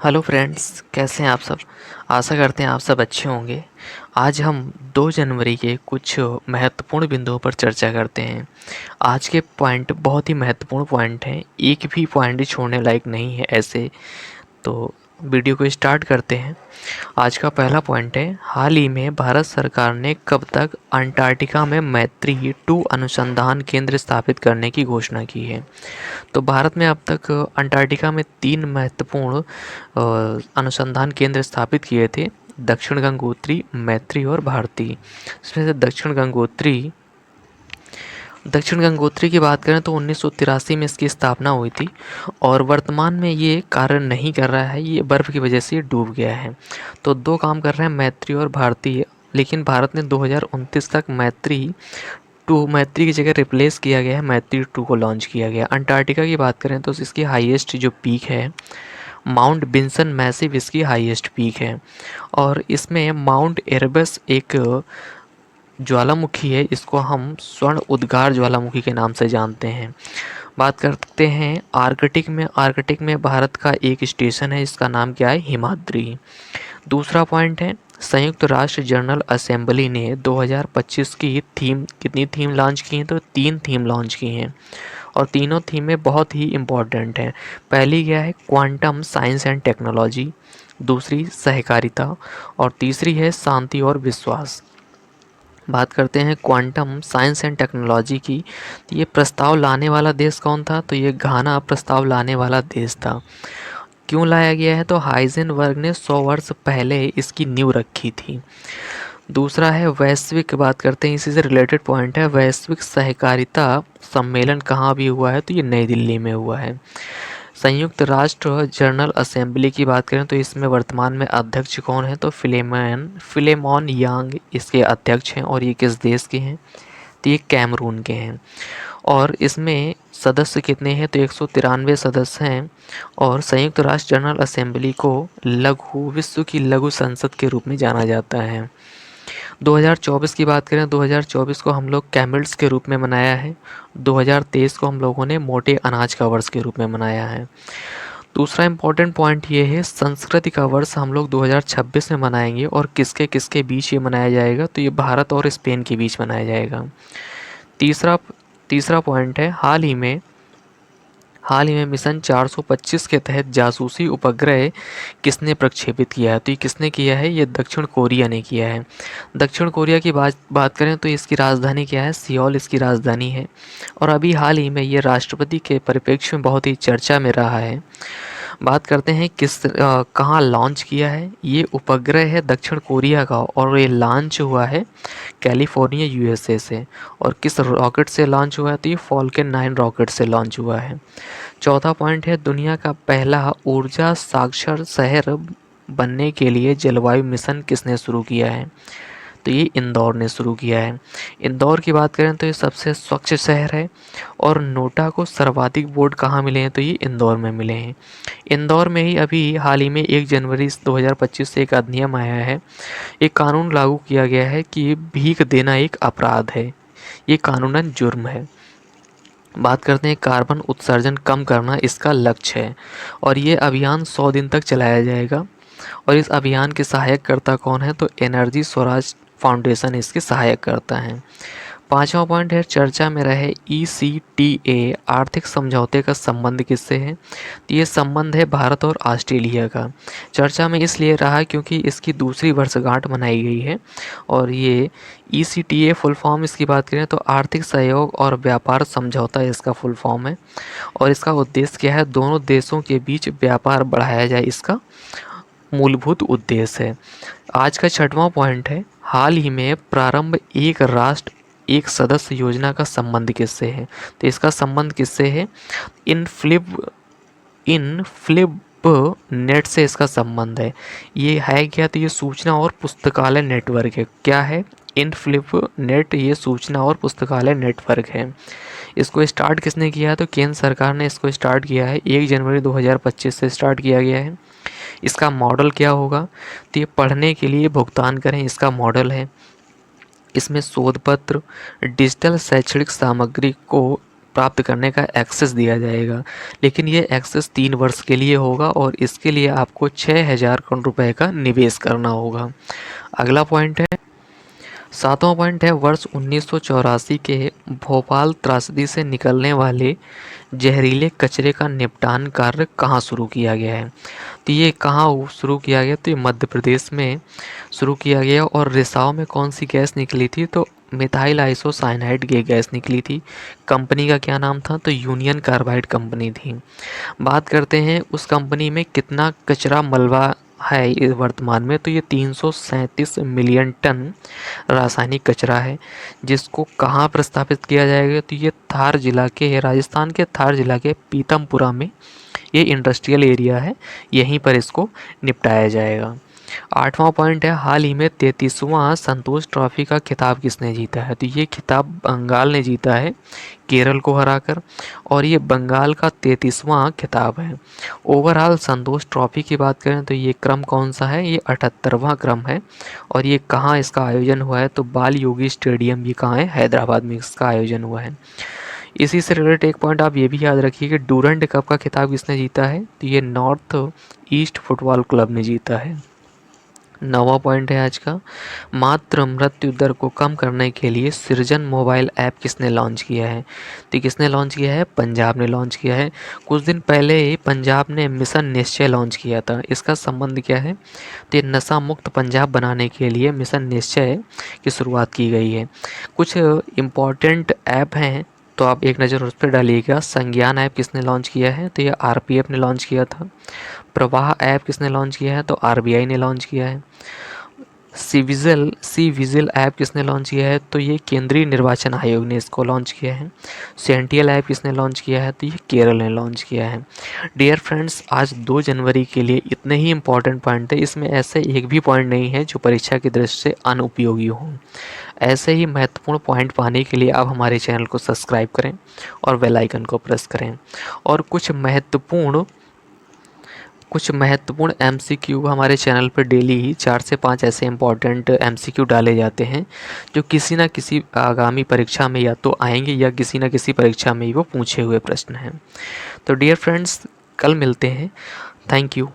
Hello friends, कैसे हैं आप सब। आशा करते हैं आप सब अच्छे होंगे। आज हम 2 जनवरी के कुछ महत्वपूर्ण बिंदुओं पर चर्चा करते हैं। आज के पॉइंट बहुत ही महत्वपूर्ण पॉइंट हैं, एक भी पॉइंट छोड़ने लायक नहीं है ऐसे। तो वीडियो को स्टार्ट करते हैं। आज का पहला पॉइंट है, हाल ही में भारत सरकार ने कब तक अंटार्कटिका में मैत्री-2 अनुसंधान केंद्र स्थापित करने की घोषणा की है। तो भारत में अब तक अंटार्कटिका में 3 महत्वपूर्ण अनुसंधान केंद्र स्थापित किए थे। दक्षिण गंगोत्री, मैत्री और भारती। इसमें से दक्षिण गंगोत्री की बात करें तो 1983 में इसकी स्थापना हुई थी और वर्तमान में ये कार्य नहीं कर रहा है, ये बर्फ़ की वजह से डूब गया है। तो 2 काम कर रहे हैं, मैत्री और भारती। लेकिन भारत ने 2029 तक मैत्री की जगह रिप्लेस किया गया है, मैत्री-2 को लॉन्च किया गया। अंटार्कटिका की बात करें तो इसकी हाईएस्ट जो पीक है, माउंट बिन्सन मैसिव इसकी हाईएस्ट पीक है और इसमें माउंट एरबस एक ज्वालामुखी है, इसको हम स्वर्ण उद्गार ज्वालामुखी के नाम से जानते हैं। बात करते हैं आर्कटिक में भारत का एक स्टेशन है, इसका नाम क्या है, हिमाद्री। दूसरा पॉइंट है, संयुक्त राष्ट्र जनरल असेंबली ने 2025 की कितनी थीम लॉन्च की हैं, तो 3 थीम लॉन्च की हैं और तीनों थीमें बहुत ही इम्पॉर्टेंट हैं। पहली क्या है, क्वांटम साइंस एंड टेक्नोलॉजी। दूसरी सहकारिता और तीसरी है शांति और विश्वास। बात करते हैं क्वांटम साइंस एंड टेक्नोलॉजी की। तो ये प्रस्ताव लाने वाला देश कौन था, तो ये घाना प्रस्ताव लाने वाला देश था। क्यों लाया गया है, तो हाइजेनबर्ग ने 100 वर्ष पहले इसकी नींव रखी थी। दूसरा है वैश्विक, बात करते हैं इसी से रिलेटेड पॉइंट है, वैश्विक सहकारिता सम्मेलन कहाँ भी हुआ है, तो ये नई दिल्ली में हुआ है। संयुक्त राष्ट्र जनरल असेंबली की बात करें तो इसमें वर्तमान में अध्यक्ष कौन है, तो फिलेमॉन यांग इसके अध्यक्ष हैं और ये किस देश के हैं, तो ये कैमरून के हैं। और इसमें सदस्य कितने हैं, तो 193 सदस्य हैं और संयुक्त राष्ट्र जनरल असेंबली को विश्व की लघु संसद के रूप में जाना जाता है। 2024 की बात करें, 2024 को हम लोग कैमल्स के रूप में मनाया है। 2023 को हम लोगों ने मोटे अनाज का वर्ष के रूप में मनाया है। दूसरा इम्पॉर्टेंट पॉइंट ये है, संस्कृति का वर्ष हम लोग 2026 में मनाएंगे और किसके किसके बीच ये मनाया जाएगा, तो ये भारत और स्पेन के बीच मनाया जाएगा। तीसरा तीसरा पॉइंट है, हाल ही में मिशन 425 के तहत जासूसी उपग्रह किसने प्रक्षेपित किया है, तो ये किसने किया है, ये दक्षिण कोरिया ने किया है। दक्षिण कोरिया की बात करें तो इसकी राजधानी क्या है, सियोल इसकी राजधानी है और अभी हाल ही में ये राष्ट्रपति के परिप्रेक्ष्य में बहुत ही चर्चा में रहा है। बात करते हैं कहाँ लॉन्च किया है, ये उपग्रह है दक्षिण कोरिया का और ये लॉन्च हुआ है कैलिफोर्निया यूएसए से। और किस रॉकेट से लॉन्च हुआ है, तो ये फॉल्कन 9 रॉकेट से लॉन्च हुआ है। चौथा पॉइंट है, दुनिया का पहला ऊर्जा साक्षर शहर बनने के लिए जलवायु मिशन किसने शुरू किया है, तो ये इंदौर ने शुरू किया है। इंदौर की बात करें तो ये सबसे स्वच्छ शहर है और नोटा को सर्वाधिक वोट कहाँ मिले हैं, तो ये इंदौर में मिले हैं। इंदौर में ही अभी हाल ही में 1 जनवरी 2025 से एक अधिनियम आया है, एक कानून लागू किया गया है कि भीख देना एक अपराध है, ये कानूनन जुर्म है। बात करते हैं कार्बन उत्सर्जन कम करना इसका लक्ष्य है और ये अभियान 100 दिन तक चलाया जाएगा और इस अभियान के सहायककर्ता कौन है, तो एनर्जी स्वराज फाउंडेशन इसके सहायककर्ता हैं। पांचवा पॉइंट है, चर्चा में रहे ECTA आर्थिक समझौते का संबंध किससे है, तो ये संबंध है भारत और ऑस्ट्रेलिया का। चर्चा में इसलिए रहा क्योंकि इसकी दूसरी वर्षगांठ मनाई गई है और ये ECTA फुल फॉर्म इसकी बात करें तो आर्थिक सहयोग और व्यापार समझौता इसका फुल फॉर्म है और इसका उद्देश्य क्या है, दोनों देशों के बीच व्यापार बढ़ाया जाए, इसका मूलभूत उद्देश्य है। आज का छठवां पॉइंट है, हाल ही में प्रारंभ एक राष्ट्र एक सदस्य योजना का संबंध किससे है, तो इसका संबंध किससे है, इन फ्लिप नेट से इसका संबंध है। ये है क्या, तो ये सूचना और पुस्तकालय नेटवर्क है। क्या है, इन फ्लिप नेट, ये सूचना और पुस्तकालय नेटवर्क है। इसको स्टार्ट किसने किया है, तो केंद्र सरकार ने इसको स्टार्ट किया है, 1 जनवरी 2025 से स्टार्ट किया गया है। इसका मॉडल क्या होगा, तो ये पढ़ने के लिए भुगतान करें, इसका मॉडल है। इसमें शोध पत्र, डिजिटल शैक्षणिक सामग्री को प्राप्त करने का एक्सेस दिया जाएगा, लेकिन ये एक्सेस 3 वर्ष के लिए होगा और इसके लिए आपको 6,000 करोड़ रुपए का निवेश करना होगा। अगला पॉइंट है, 7वां पॉइंट है, वर्ष 1984 के भोपाल त्रासदी से निकलने वाले जहरीले कचरे का निपटान कार्य कहाँ शुरू किया गया है। तो ये कहाँ शुरू किया गया, तो ये मध्य प्रदेश में शुरू किया गया। और रिसाव में कौन सी गैस निकली थी, तो मिथाइल आइसोसाइनाइड की गैस निकली थी। कंपनी का क्या नाम था, तो यूनियन कार्बाइड कंपनी थी। बात करते हैं उस कंपनी में कितना कचरा मलबा है इस वर्तमान में, तो ये 337 मिलियन टन रासायनिक कचरा है, जिसको कहाँ प्रस्तावित किया जाएगा, तो ये थार जिला के, राजस्थान के थार जिला के पीतमपुरा में ये इंडस्ट्रियल एरिया है, यहीं पर इसको निपटाया जाएगा। 8वां पॉइंट है, हाल ही में 33वां संतोष ट्रॉफी का खिताब किसने जीता है, तो ये खिताब बंगाल ने जीता है केरल को हराकर, और ये बंगाल का 33वां खिताब है। ओवरऑल संतोष ट्रॉफी की बात करें तो ये क्रम कौन सा है, ये 78वां क्रम है। और ये कहाँ इसका आयोजन हुआ है, तो बाल योगी स्टेडियम, ये कहाँ है, हैदराबाद में इसका आयोजन हुआ है। इसी से रिलेटेड एक पॉइंट आप ये भी याद रखिए कि डूरंड कप का खिताब किसने जीता है, तो ये नॉर्थ ईस्ट फुटबॉल क्लब ने जीता है। 9वां पॉइंट है आज का, मातृ मृत्यु दर को कम करने के लिए सृजन मोबाइल ऐप किसने लॉन्च किया है, तो किसने लॉन्च किया है, पंजाब ने लॉन्च किया है। कुछ दिन पहले ही पंजाब ने मिशन निश्चय लॉन्च किया था। इसका संबंध क्या है, तो ये नशा मुक्त पंजाब बनाने के लिए मिशन निश्चय की शुरुआत की गई है। कुछ इम्पॉर्टेंट ऐप हैं, तो आप एक नज़र उस पर डालिएगा। संज्ञान ऐप किसने लॉन्च किया है, तो ये आरपीएफ ने लॉन्च किया था। प्रवाह ऐप किसने लॉन्च किया है, तो आरबीआई ने लॉन्च किया है। सी विजिल ऐप किसने लॉन्च किया है, तो ये केंद्रीय निर्वाचन आयोग ने इसको लॉन्च किया है। सेंटियल ऐप किसने लॉन्च किया है, तो ये केरल ने लॉन्च किया है। डियर फ्रेंड्स, आज 2 जनवरी के लिए इतने ही इम्पॉर्टेंट पॉइंट थे। इसमें ऐसे एक भी पॉइंट नहीं है जो परीक्षा की दृष्टि से अनुपयोगी हो। ऐसे ही महत्वपूर्ण पॉइंट पाने के लिए आप हमारे चैनल को सब्सक्राइब करें और बेल आइकन को प्रेस करें। और कुछ महत्वपूर्ण एमसीक्यू हमारे चैनल पर डेली ही 4 से 5 ऐसे इंपॉर्टेंट एमसीक्यू डाले जाते हैं, जो किसी ना किसी आगामी परीक्षा में या तो आएंगे या किसी ना किसी परीक्षा में ही वो पूछे हुए प्रश्न हैं। तो डियर फ्रेंड्स, कल मिलते हैं। Thank you.